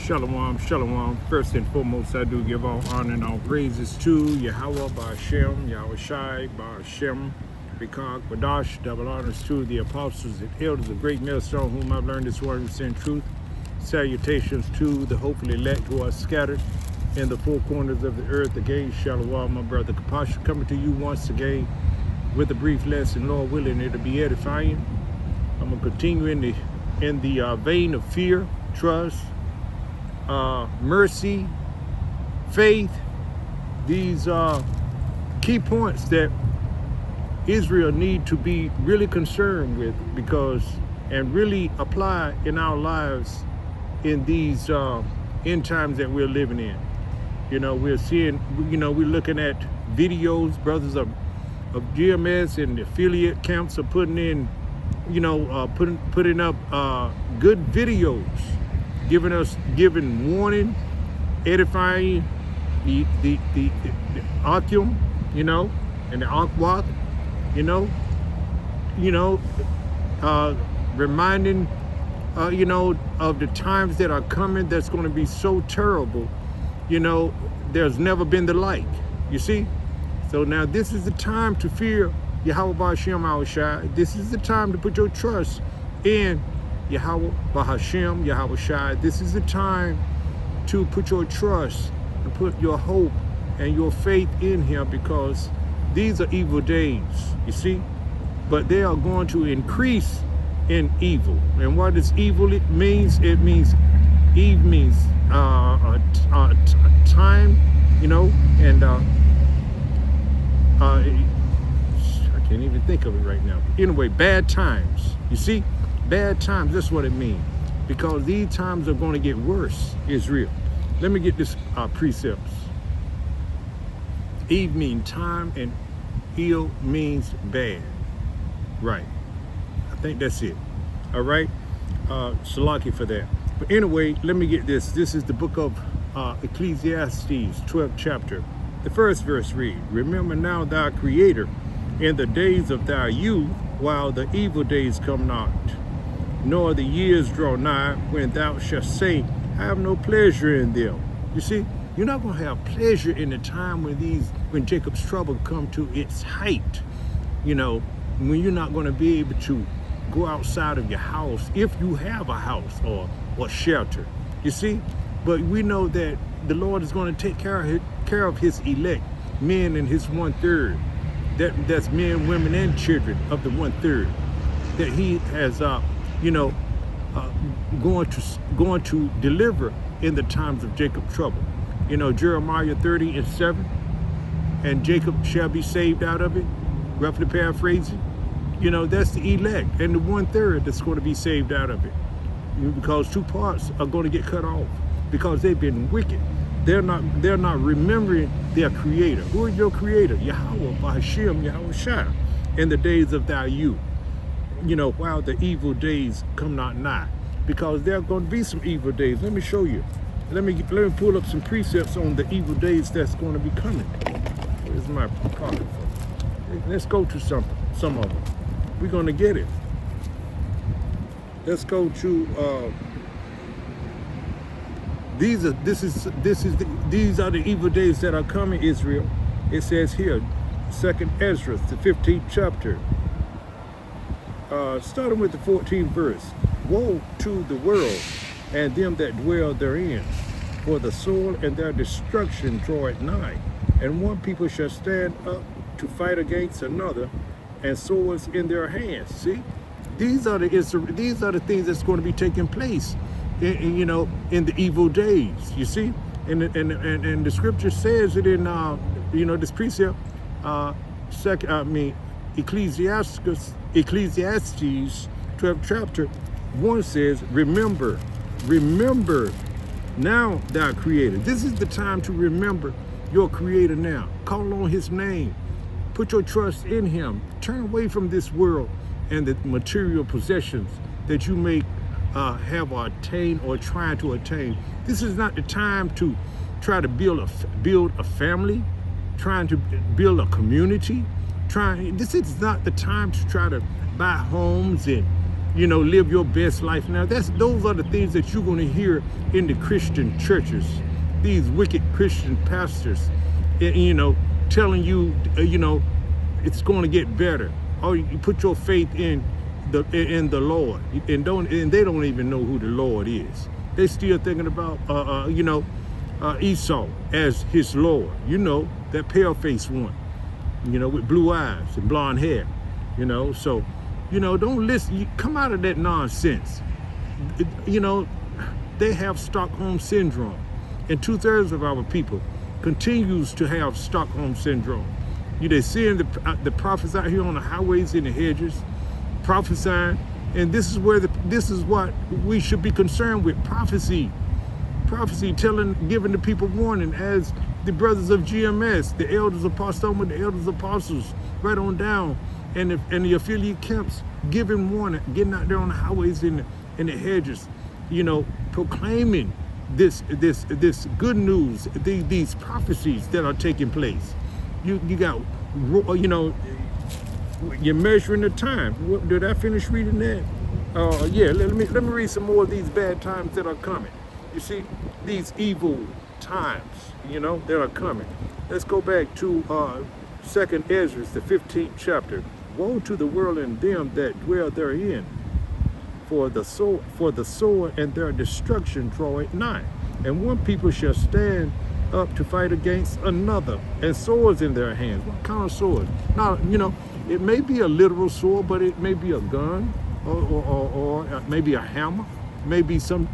Shalom, shalom. First and foremost, I do give all honor and all praises to Yahweh, Ba'ashem, Yahweh Shai, Ba'ashem, Rikak, Badash, double honors to the apostles and elders of Great Millstone, whom I've learned this word in truth. Salutations to the hopefully elect who are scattered in the four corners of the earth. Again, shalom, my brother Kapasha, coming to you once again with a brief lesson, Lord willing, it'll be edifying. I'm going to continue in the vein of fear, trust, mercy, faith. These are key points that Israel need to be really concerned with and really apply in our lives in these end times that we're living in. You know, we're seeing, we're looking at videos, brothers of GMS and the affiliate camps are putting in, putting up good videos, giving warning, edifying, the Akim, and the Akwak, reminding, of the times that are coming that's going to be so terrible. There's never been the like, you see? So now this is the time to fear Yahweh Ba'ashem Yahweh Shai. This is the time to put your trust in Yahweh Ba'ashem Yahweh Shai. This is the time to put your trust and put your hope and your faith in Him, because these are evil days, you see? But they are going to increase in evil. And what is evil? It means Eve means time, and I can't even think of it right now. Anyway, bad times. You see, bad times. That's what it means. Because these times are going to get worse. Israel. Let me get this precepts. Eve means time, and ill means bad. Right. I think that's it. All right. Salaki for that. But anyway, let me get this. This is the book of Ecclesiastes, 12th chapter. The first verse reads, "Remember now thy Creator in the days of thy youth, while the evil days come not, nor the years draw nigh, when thou shalt say, I have no pleasure in them." You see, you're not going to have pleasure in the time when Jacob's trouble come to its height. When you're not going to be able to go outside of your house, if you have a house or shelter. You see, but we know that the Lord is going to take care of His elect, men in His 1/3. That's men, women, and children of the 1/3 that He has, going to deliver in the times of Jacob's trouble. Jeremiah 30:7, and Jacob shall be saved out of it. Roughly paraphrasing, that's the elect and the 1/3 that's going to be saved out of it, because two parts are going to get cut off because they've been wicked. They're not remembering their Creator. Who is your Creator? Yahweh Ba'ashem Yahweh Shai. In the days of thy youth, while the evil days come not nigh, because there are going to be some evil days. Let me show you. Let me pull up some precepts on the evil days that's going to be coming. Where's my pocket? Let's go to some of them. We're going to get it. Let's go to these are the evil days that are coming, Israel. It says here, 2nd Ezra, the 15th chapter, starting with the 14th verse. "Woe to the world and them that dwell therein, for the sword and their destruction draweth nigh, and one people shall stand up to fight against another, and swords in their hands." See, these are the things that's going to be taking place, in the evil days. You see, and the scripture says it in this precept, Ecclesiastes 12th chapter 1 says, remember now thy Creator. This is the time to remember your Creator now. Call on His name. Put your trust in Him. Turn away from this world and the material possessions that you may have attained or trying to attain. This is not the time to try to build a family, trying to build a community. This is not the time to try to buy homes and live your best life. Now, those are the things that you're going to hear in the Christian churches. These wicked Christian pastors, telling you, it's going to get better. Or you put your faith in the Lord, and they don't even know who the Lord is. They still thinking about Esau as his Lord. That pale-faced one, with blue eyes and blonde hair. So don't listen. You come out of that nonsense. They have Stockholm syndrome, and 2/3 of our people continues to have Stockholm syndrome. They're seeing the prophets out here on the highways and the hedges, prophesying, and this is what we should be concerned with: prophecy, giving the people warning, as the brothers of GMS, the elders apostles, the elders apostles, right on down, and the affiliate camps, giving warning, getting out there on the highways and the hedges, proclaiming this good news, these prophecies that are taking place. You got, you're measuring the time. Did I finish reading that? Yeah. Let me read some more of these bad times that are coming. You see, these evil times, that are coming. Let's go back to 2nd Ezra, the 15th chapter. Woe to the world and them that dwell therein, for the sword and their destruction draweth nigh. And one people shall stand up to fight against another, and swords in their hands. What kind of sword? Now, it may be a literal sword, but it may be a gun, or maybe a hammer, maybe some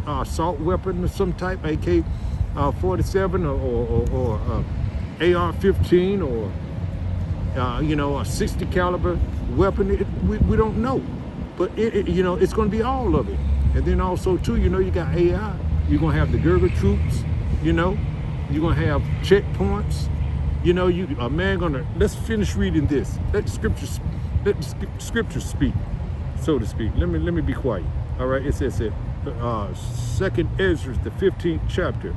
assault weapon of some type, AK-47 or AR-15, or a 60 caliber weapon. We don't know, but it's going to be all of it. And then also too, you got AI. You're going to have the Gurkha troops. You're going to have checkpoints. Let's finish reading this. Let the scriptures speak, so to speak. Let me be quiet. All right, it says it. 2nd Ezra, the 15th chapter,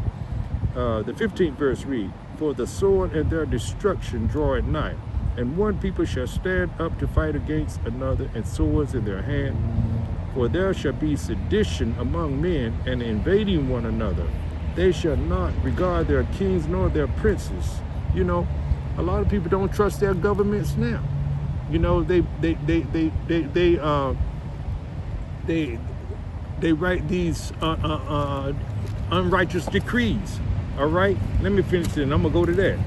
the 15th verse read, for the sword and their destruction draw at nigh, and one people shall stand up to fight against another, and swords in their hand. For there shall be sedition among men, and invading one another. They shall not regard their kings nor their princes. A lot of people don't trust their governments now. They write these unrighteous decrees. All right, let me finish it, and I'm gonna go to that.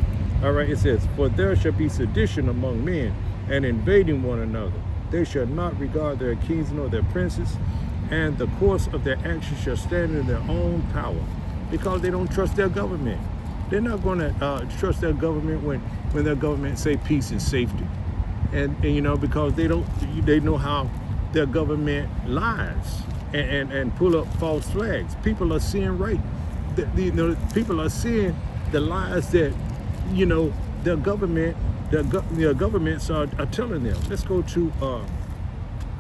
All right, it says, for there shall be sedition among men, and invading one another. They shall not regard their kings nor their princes, and the course of their actions shall stand in their own power, because they don't trust their government. They're not going to trust their government when their government say peace and safety, and because they know how their government lies and pull up false flags. People are seeing people are seeing the lies that their governments are telling them. Let's go to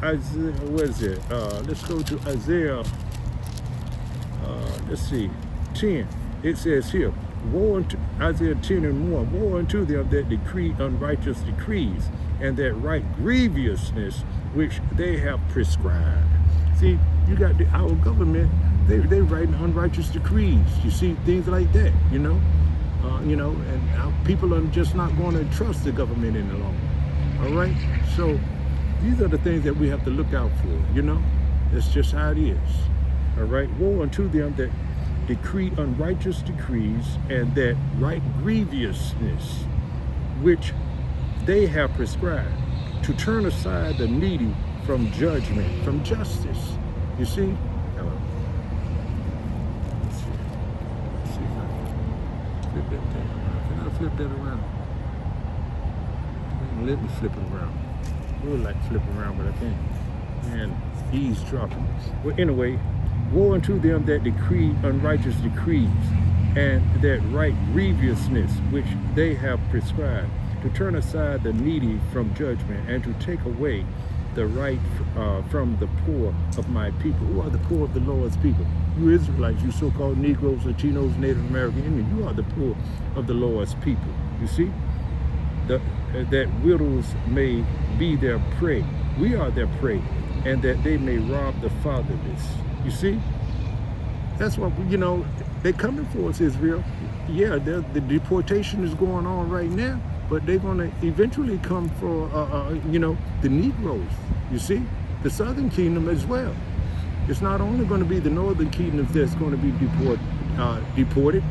Isaiah. Where is it? Let's go to Isaiah. Let's see, 10. It says here, woe unto Isaiah 10:1. Woe unto them that decree unrighteous decrees, and that write grievousness which they have prescribed. See, you got our government. They writing unrighteous decrees. You see things like that. And our people are just not going to trust the government any longer. All right. So these are the things that we have to look out for. That's just how it is. All right. Woe unto them that decree unrighteous decrees, and that write grievousness which they have prescribed, to turn aside the needy from judgment, from justice. You see? Let's see if I can flip that thing around. Can I flip that around? Let me flip it around. I would like to flip it around, but I can't. And eavesdropping. Well, anyway, woe unto them that decree unrighteous decrees, and that write grievousness which they have prescribed, to turn aside the needy from judgment, and to take away the right from the poor of my people. Who are the poor of the Lord's people? You Israelites, you so-called Negroes, Latinos, Native American Indians, you are the poor of the Lord's people. You see? That widows may be their prey. We are their prey, and that they may rob the fatherless. You see? That's what, they're coming for us, Israel. Yeah, the deportation is going on right now, but they're going to eventually come for, the Negroes, you see? The Southern Kingdom as well. It's not only going to be the Northern Kingdom that's going to be deported.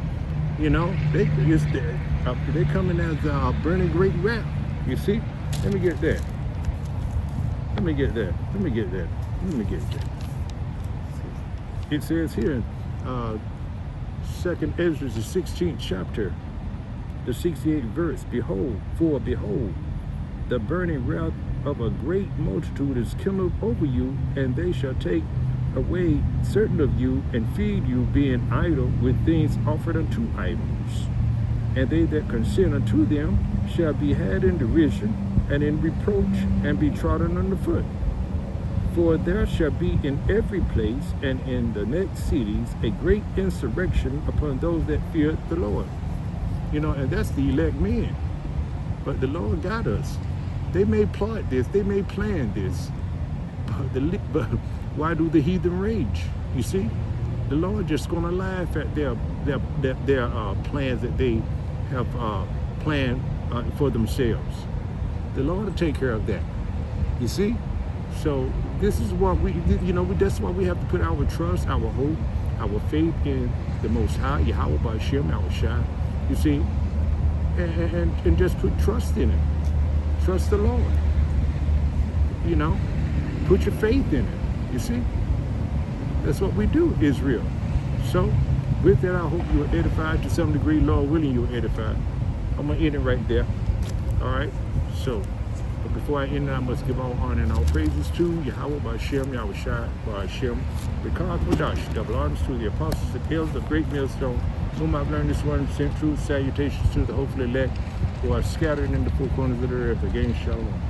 They're coming as a burning great wrath, you see? Let me get that. It says here, 2nd Ezra, the 16th chapter, the 68th verse, behold, the burning wrath of a great multitude is kindled over you, and they shall take away certain of you, and feed you, being idle, with things offered unto idols. And they that consent unto them shall be had in derision, and in reproach, and be trodden under foot. For there shall be in every place and in the next cities a great insurrection upon those that fear the Lord. And that's the elect men. But the Lord got us. They may plot this, they may plan this, but why do the heathen rage? You see, the Lord just gonna laugh at their plans that they have planned for themselves. The Lord will take care of that. You see. So this is what that's why we have to put our trust, our hope, our faith in the Most High, Yahweh B'Shem, our Shai, you see, and just put trust in it. Trust the Lord. Put your faith in it, you see. That's what we do, Israel. So with that, I hope you are edified to some degree. Lord willing, you are edified. I'm going to end it right there. All right, so. But before I end, I must give all honor and all praises to Yahweh B'Shem, Yahweh Shai B'Shem, Rekad Modash, double honors to the apostles and elders of Great Millstone, whom I've learned this one, sent true salutations to the hopefully elect who are scattered in the four corners of the earth. Again, shalom.